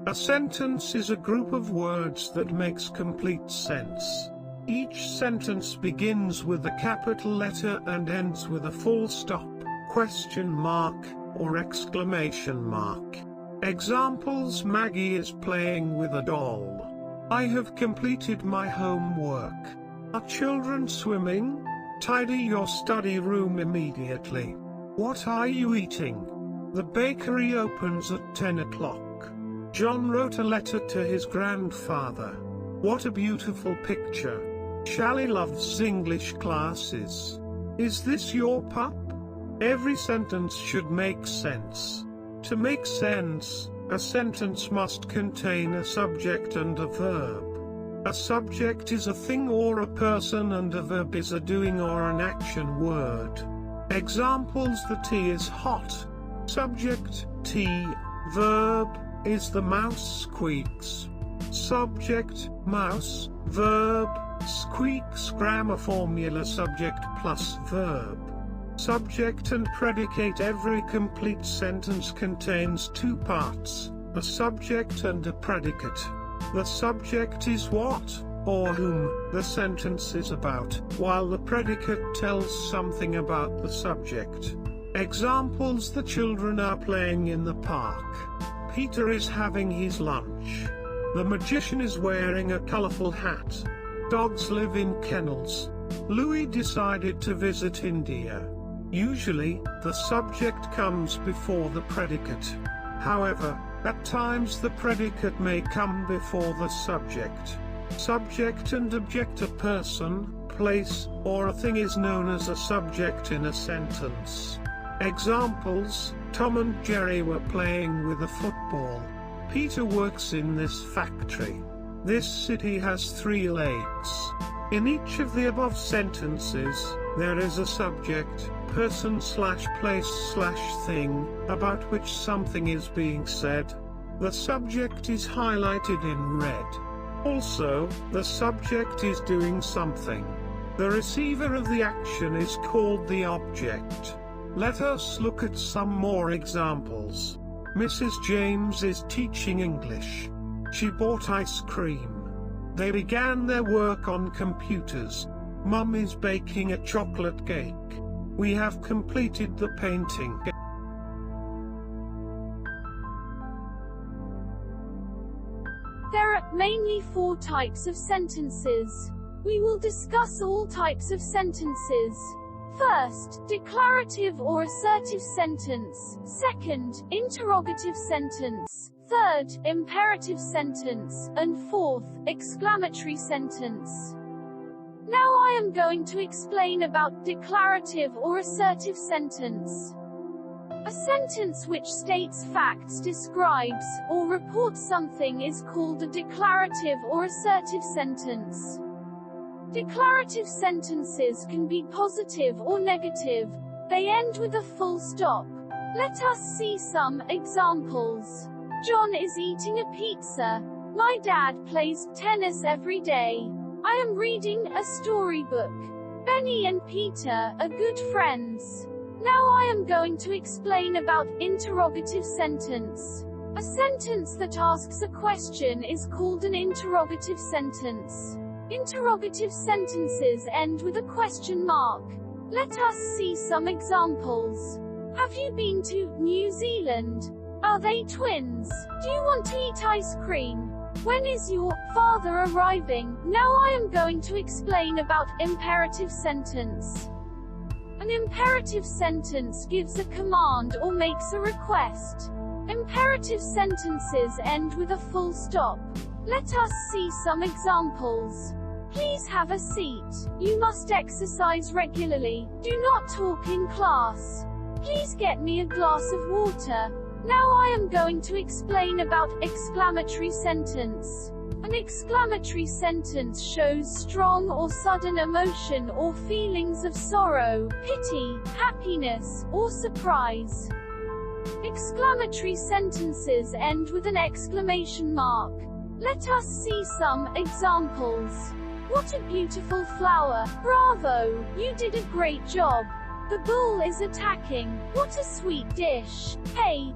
A sentence is a group of words that makes complete sense. Each sentence begins with a capital letter and ends with a full stop, question mark, or exclamation mark. Examples: Maggie is playing with a doll. I have completed my homework. Are children swimming? Tidy your study room immediately. What are you eating? The bakery opens at 10 o'clock. John wrote a letter to his grandfather. What a beautiful picture. Shally loves English classes. Is this your pup? Every sentence should make sense. To make sense, a sentence must contain a subject and a verb. A subject is a thing or a person and a verb is a doing or an action word. Examples: the tea is hot. Subject, tea. Verb, is the mouse squeaks. Subject, mouse. Verb, squeaks. Grammar formula: subject plus verb. Subject and predicate. Every complete sentence contains two parts, a subject and a predicate. The subject is what, or whom, the sentence is about, while the predicate tells something about the subject. Examples: the children are playing in the park. Peter is having his lunch. The magician is wearing a colorful hat. Dogs live in kennels. Louis decided to visit India. Usually, the subject comes before the predicate. However, at times the predicate may come before the subject. Subject and object: a person, place, or a thing is known as a subject in a sentence. Examples: Tom and Jerry were playing with a football. Peter works in this factory. This city has 3 lakes. In each of the above sentences, there is a subject, person/place/thing, about which something is being said. The subject is highlighted in red. Also, the subject is doing something. The receiver of the action is called the object. Let us look at some more examples. Mrs. James is teaching English. She bought ice cream. They began their work on computers. Mum is baking a chocolate cake. We have completed the painting. There are mainly 4 types of sentences. We will discuss all types of sentences. First, declarative or assertive sentence. Second, interrogative sentence. Third, imperative sentence. And fourth, exclamatory sentence. Now I am going to explain about declarative or assertive sentence. A sentence which states facts, describes, or reports something is called a declarative or assertive sentence. Declarative sentences can be positive or negative. They end with a full stop. Let us see some examples. John is eating a pizza. My dad plays tennis every day. I am reading a storybook. Benny and Peter are good friends. Now I am going to explain about interrogative sentence. A sentence that asks a question is called an interrogative sentence. Interrogative sentences end with a question mark. Let us see some examples. Have you been to New Zealand? Are they twins? Do you want to eat ice cream? When is your father arriving? Now I am going to explain about imperative sentence. An imperative sentence gives a command or makes a request. Imperative sentences end with a full stop. Let us see some examples. Please have a seat. You must exercise regularly. Do not talk in class. Please get me a glass of water. Now I am going to explain about exclamatory sentence. An exclamatory sentence shows strong or sudden emotion or feelings of sorrow, pity, happiness, or surprise. Exclamatory sentences end with an exclamation mark. Let us see some examples. What a beautiful flower! Bravo! You did a great job. The bull is attacking. What a sweet dish. Hey,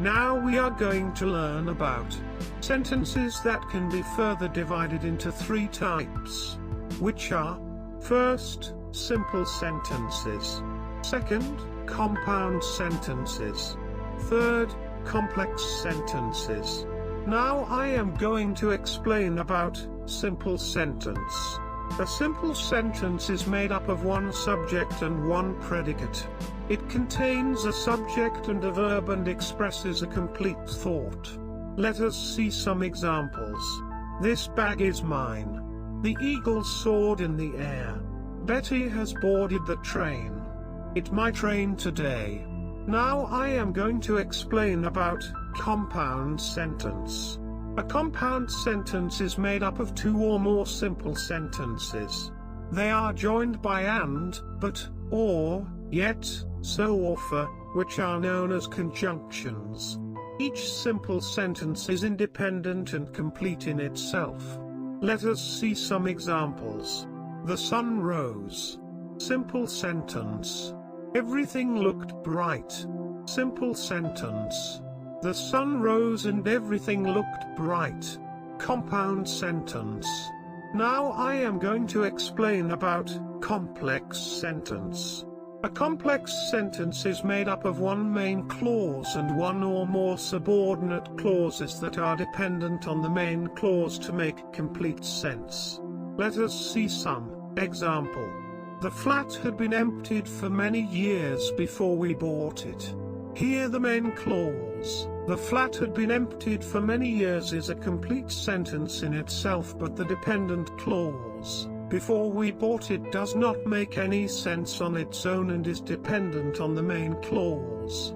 Now we are going to learn about sentences that can be further divided into three types, which are: first, simple sentences; second, compound sentences; third, complex sentences. Now I am going to explain about simple sentence. A simple sentence is made up of one subject and one predicate. It contains a subject and a verb and expresses a complete thought. Let us see some examples. This bag is mine. The eagle soared in the air. Betty has boarded the train. It might rain today. Now I am going to explain about compound sentence. A compound sentence is made up of two or more simple sentences. They are joined by and, but, or, yet, so or for, which are known as conjunctions. Each simple sentence is independent and complete in itself. Let us see some examples. The sun rose. Simple sentence. Everything looked bright. Simple sentence. The sun rose and everything looked bright. Compound sentence. Now I am going to explain about complex sentence. A complex sentence is made up of one main clause and one or more subordinate clauses that are dependent on the main clause to make complete sense. Let us see some. Example. The flat had been emptied for many years before we bought it. Here the main clause, the flat had been emptied for many years, is a complete sentence in itself, but the dependent clause, before we bought it, does not make any sense on its own and is dependent on the main clause.